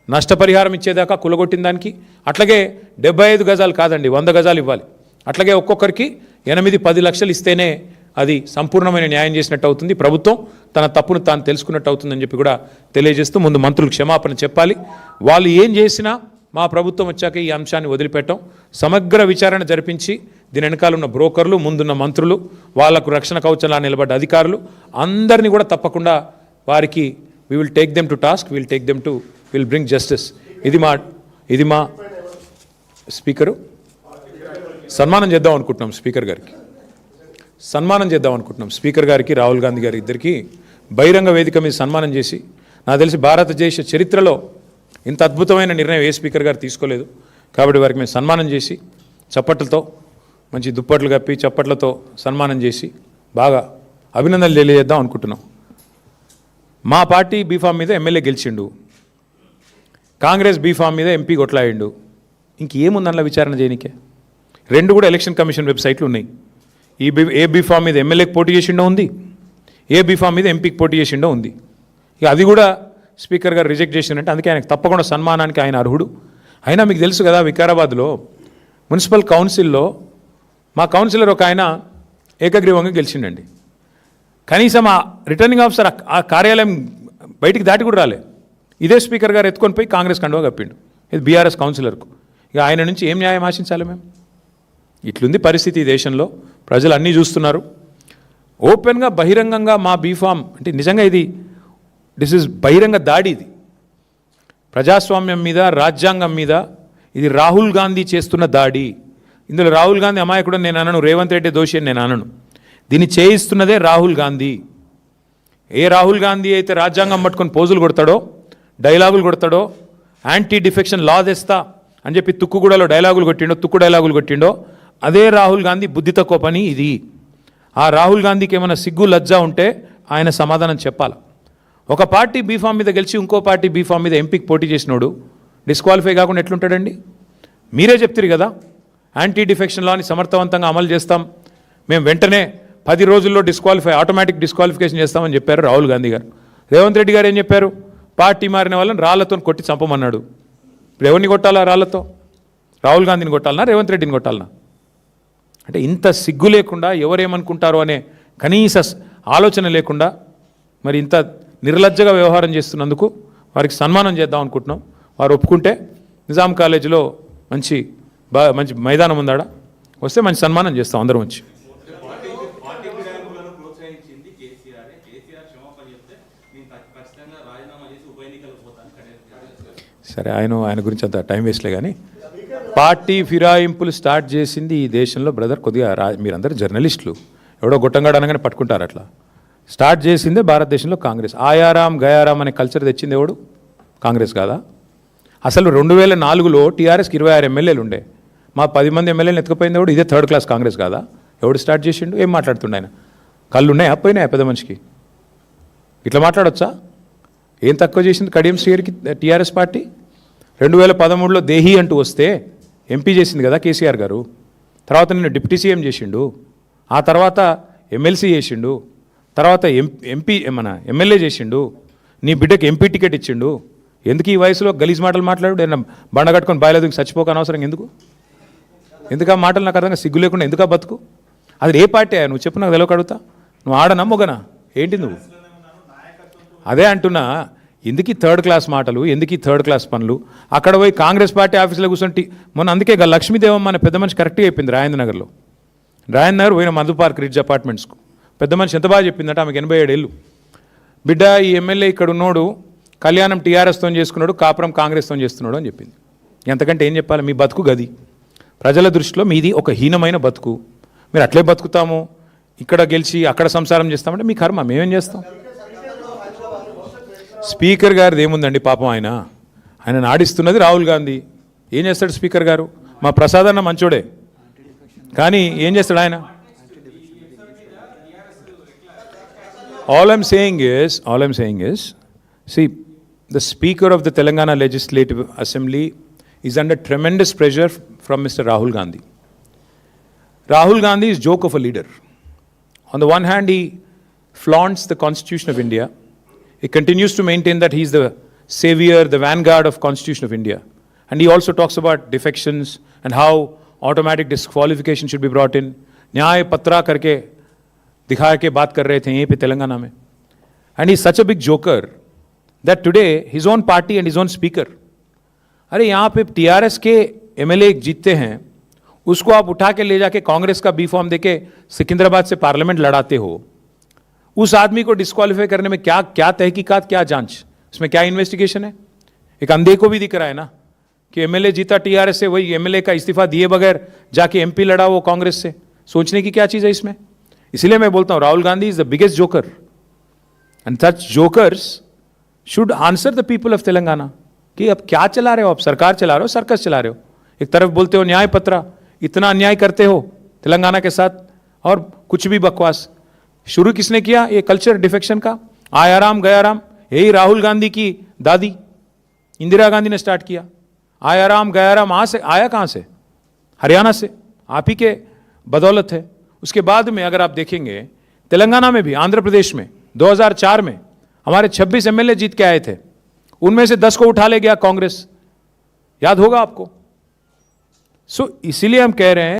నష్టపరిహారం ఇచ్చేదాకా కులగొట్టిన దానికి. అట్లాగే 75 గజాలు కాదండి, 100 గజాలు ఇవ్వాలి. అట్లాగే ఒక్కొక్కరికి 8-10 లక్షలు ఇస్తేనే అది సంపూర్ణమైన న్యాయం చేసినట్టు అవుతుంది. ప్రభుత్వం తన తప్పును తాను తెలుసుకున్నట్టు అవుతుందని చెప్పి కూడా తెలియజేస్తూ ముందు మంత్రులు క్షమాపణ చెప్పాలి. వాళ్ళు ఏం చేసినా మా ప్రభుత్వం వచ్చాక ఈ అంశాన్ని వదిలిపెట్టాం. సమగ్ర విచారణ జరిపించి దీని వెనకాల ఉన్న బ్రోకర్లు, ముందున్న మంత్రులు, వాళ్లకు రక్షణ కవచంలా నిలబడ్డ అధికారులు అందరినీ కూడా తప్పకుండా వారికి we will take them to task, we will take them to, we will bring justice. ఇది మా స్పీకరు సన్మానం చేద్దాం అనుకుంటున్నాం. స్పీకర్ గారికి రాహుల్ గాంధీ గారి ఇద్దరికి బహిరంగ వేదిక మీద సన్మానం చేసి, నాకు తెలిసి భారతదేశ చరిత్రలో ఇంత అద్భుతమైన నిర్ణయం ఏ స్పీకర్ గారు తీసుకోలేదు. కాబట్టి వారికి మేము సన్మానం చేసి చప్పట్లతో, మంచి దుప్పట్లు కప్పి చప్పట్లతో సన్మానం చేసి బాగా అభినందనలు తెలియజేద్దాం అనుకుంటున్నాం. మా పార్టీ బీఫామ్ మీద ఎమ్మెల్యే గెలిచిండు, కాంగ్రెస్ బీఫామ్ మీద ఎంపీ కొట్లాడిండు. ఇంకేముందన్న విచారణ చేయనికే? రెండు కూడా ఎలక్షన్ కమిషన్ వెబ్సైట్లు ఉన్నాయి. ఏ బీఫామ్ మీద ఎమ్మెల్యేకి పోటీ చేసిండో ఉంది, ఏ బీఫామ్ మీద ఎంపీకి పోటీ చేసిండో ఉంది. ఇక అది కూడా స్పీకర్ గారు రిజెక్ట్ చేసిందంటే అందుకే ఆయనకు తప్పకుండా సన్మానానికి ఆయన అర్హుడు. అయినా మీకు తెలుసు కదా, వికారాబాద్లో మున్సిపల్ కౌన్సిల్లో మా కౌన్సిలర్ ఒక ఆయన ఏకగ్రీవంగా గెలిచిండండి. కనీసం ఆ రిటర్నింగ్ ఆఫీసర్ ఆ కార్యాలయం బయటికి దాటి కూడా రాలే. ఇదే స్పీకర్ గారు ఎత్తుకొని పోయి కాంగ్రెస్ కండువా కప్పిండు. ఇది బీఆర్ఎస్ కౌన్సిలర్కు. ఇక ఆయన నుంచి ఏం న్యాయం ఆశించాలి మేము? ఇట్లుంది పరిస్థితి ఈ దేశంలో. ప్రజలు అన్నీ చూస్తున్నారు. ఓపెన్గా బహిరంగంగా మా బీఫామ్ అంటే నిజంగా దిస్ ఇస్ బహిరంగ దాడి. ఇది ప్రజాస్వామ్యం మీద, రాజ్యాంగం మీద ఇది రాహుల్ గాంధీ చేస్తున్న దాడి. ఇందులో రాహుల్ గాంధీ అమాయకుడు నేను అనను, రేవంత్ రెడ్డి దోషి అని నేను అనను. దీన్ని చేయిస్తున్నదే రాహుల్ గాంధీ. ఏ రాహుల్ గాంధీ అయితే రాజ్యాంగం పట్టుకొని పోజులు కొడతాడో, డైలాగులు కొడతాడో, యాంటీ డిఫెక్షన్ లా తెస్తా అని చెప్పి తుక్కుగూడలో తుక్కు డైలాగులు కొట్టిండో అదే రాహుల్ గాంధీ బుద్ధి తక్కువ పని ఇది. ఆ రాహుల్ గాంధీకి ఏమైనా సిగ్గు లజ్జా ఉంటే ఆయన సమాధానం చెప్పాలి. ఒక పార్టీ బీఫామ్ మీద గెలిచి ఇంకో పార్టీ బీఫామ్ మీద ఎంపీకి పోటీ చేసినోడు డిస్క్వాలిఫై కాకుండా ఎట్లుంటాడండి? మీరే చెప్తారు కదా, యాంటీ డిఫెక్షన్ లాని సమర్థవంతంగా అమలు చేస్తాం, మేము వెంటనే 10 రోజుల్లో ఆటోమేటిక్ డిస్క్వాలిఫికేషన్ చేస్తామని చెప్పారు రాహుల్ గాంధీ గారు. రేవంత్ రెడ్డి గారు ఏం చెప్పారు? పార్టీ మారిన వాళ్ళని రాళ్లతో కొట్టి చంపమన్నాడు. ఇప్పుడు ఎవరిని కొట్టాలా రాళ్లతో? రాహుల్ గాంధీని కొట్టాలనా, రేవంత్ రెడ్డిని కొట్టాలనా? అంటే ఇంత సిగ్గు లేకుండా, ఎవరేమనుకుంటారో అనే కనీస ఆలోచన లేకుండా మరి ఇంత నిర్లజ్జగా వ్యవహారం చేస్తున్నందుకు వారికి సన్మానం చేద్దాం అనుకుంటున్నాం. వారు ఒప్పుకుంటే నిజాం కాలేజీలో మంచి మైదానం ఉందాడ, వస్తే మంచి సన్మానం చేస్తాం అందరం వచ్చి. సరే, ఆయన గురించి అంత టైం వేస్ట్లే. కానీ పార్టీ ఫిరాయింపులు స్టార్ట్ చేసింది ఈ దేశంలో బ్రదర్. కొద్దిగా మీరందరూ జర్నలిస్టులు, ఎవడో గొట్టంగాడు అనగానే పట్టుకుంటారు. అట్లా స్టార్ట్ చేసిందే భారతదేశంలో కాంగ్రెస్. ఆయారాం గయారాం అనే కల్చర్ తెచ్చింది ఎవడు? కాంగ్రెస్ కాదా? అసలు 2004లో టీఆర్ఎస్కి 26 ఎమ్మెల్యేలు ఉండే. మా 10 మంది ఎమ్మెల్యేలు ఎత్తుకుపోయింది ఎవడు? ఇదే థర్డ్ క్లాస్ కాంగ్రెస్ కాదా? ఎవడు స్టార్ట్ చేసిండు? ఏం మాట్లాడుతుండే ఆయన? కళ్ళు ఉన్నాయా? పోయినాయా పెద్ద మనిషికి? ఇట్లా మాట్లాడొచ్చా? ఏం తక్కువ చేసింది కడియం శ్రీగారికి టీఆర్ఎస్ పార్టీ? 2013లో దేహి అంటూ వస్తే ఎంపీ చేసింది కదా కేసీఆర్ గారు. తర్వాత నిన్ను డిప్యూటీ సీఎం చేసిండు, ఆ తర్వాత ఎమ్మెల్సీ చేసిండు, తర్వాత ఎమ్మెల్యే చేసిండు, నీ బిడ్డకి ఎంపీ టికెట్ ఇచ్చిండు. ఎందుకు ఈ వయసులో గలీజ్ మాటలు మాట్లాడు? బండ కట్టుకొని బాయలేదు చచ్చిపోక అనవసరం ఎందుకు? ఎందుకు ఆ మాటలు నాకు అర్థంగా సిగ్గు లేకుండా ఎందుకు ఆ బతుకు? అది ఏ పార్టీ నువ్వు చెప్పు, నాకు తెలియక అడుగుతా. నువ్వు ఆడనా మొగనా ఏంటి నువ్వు? అదే అంటున్నా, ఎందుకు థర్డ్ క్లాస్ మాటలు, ఎందుకు థర్డ్ క్లాస్ పనులు? అక్కడ పోయి కాంగ్రెస్ పార్టీ ఆఫీసులో కూర్చొని మొన్న అందుకే లక్ష్మీదేవమ్మ అనే పెద్ద మనిషి కరెక్ట్గా చెప్పింది. రాజేంద్ర నగర్ పోయిన మధు పార్క్ రిడ్జ్ అపార్ట్మెంట్స్కు పెద్ద మనిషి ఎంత బాగా చెప్పిందంటే, ఆమెకు 87 ఏళ్ళు. బిడ్డ, ఈ ఎమ్మెల్యే ఇక్కడ ఉన్నోడు కళ్యాణం టీఆర్ఎస్తో చేసుకున్నాడు, కాపురం కాంగ్రెస్తో చేస్తున్నాడు అని చెప్పింది. ఎంతకంటే ఏం చెప్పాలి? మీ బతుకు గది. ప్రజల దృష్టిలో మీది ఒక హీనమైన బతుకు. మీరు అట్లే బతుకుతాము, ఇక్కడ గెలిచి అక్కడ సంసారం చేస్తామంటే మీ కర్మ, మేమేం చేస్తాం? స్పీకర్ గారిది ఏముందండి పాపం, ఆయన నాడిస్తున్నది రాహుల్ గాంధీ. ఏం చేస్తాడు స్పీకర్ గారు? మా ప్రసాద్ అన్న మంచోడే, కానీ ఏం చేస్తాడు ఆయన? All I'm saying is, see, the Speaker of the Telangana Legislative Assembly is under tremendous pressure from Mr. Rahul Gandhi. Rahul Gandhi is joke of a leader. On the one hand, he flaunts the Constitution of India. He continues to maintain that he is the savior, the vanguard of Constitution of India. And he also talks about defections and how automatic disqualification should be brought in. न्याय पत्रा करके दिखा के बात कर रहे थे यहीं पे तेलंगाना में. And he's such a big joker that today his own party and his own speaker, अरे यहाँ पे टीआरएस के एमएलए जीतते हैं, उसको आप उठा के ले जाके कांग्रेस का बी फॉर्म देके सिकंदराबाद से पार्लियामेंट लड़ाते हो. उस आदमी को डिस्क्वालीफाई करने में क्या क्या तहकीकात, क्या जांच, इसमें क्या इन्वेस्टिगेशन है? एक अंधे को भी दिख रहा है ना कि एमएलए जीता टीआरएस से, वही एमएलए का इस्तीफा दिए बगैर जाके एमपी लड़ा वो कांग्रेस से. सोचने की क्या चीज है इसमें? इसलिए मैं बोलता हूं Rahul Gandhi is the biggest joker and such jokers should answer the people of Telangana कि अब क्या चला रहे हो, आप सरकार चला रहे हो, सर्कस चला रहे हो. एक तरफ बोलते हो न्याय पत्रा, इतना अन्याय करते हो तेलंगाना के साथ, और कुछ भी बकवास. शुरू किसने किया ये कल्चर डिफेक्शन का? आया राम गया राम, यही राहुल गांधी की दादी इंदिरा गांधी ने स्टार्ट किया. आया राम गया राम आया कहां से? हरियाणा से, आप ही के बदौलत है. उसके बाद में अगर आप देखेंगे तेलंगाना में भी, आंध्र प्रदेश में 2004 में हमारे 26 एमएलए जीत के आए थे, उनमें से 10 को उठा ले गया कांग्रेस, याद होगा आपको. सो इसीलिए हम कह रहे हैं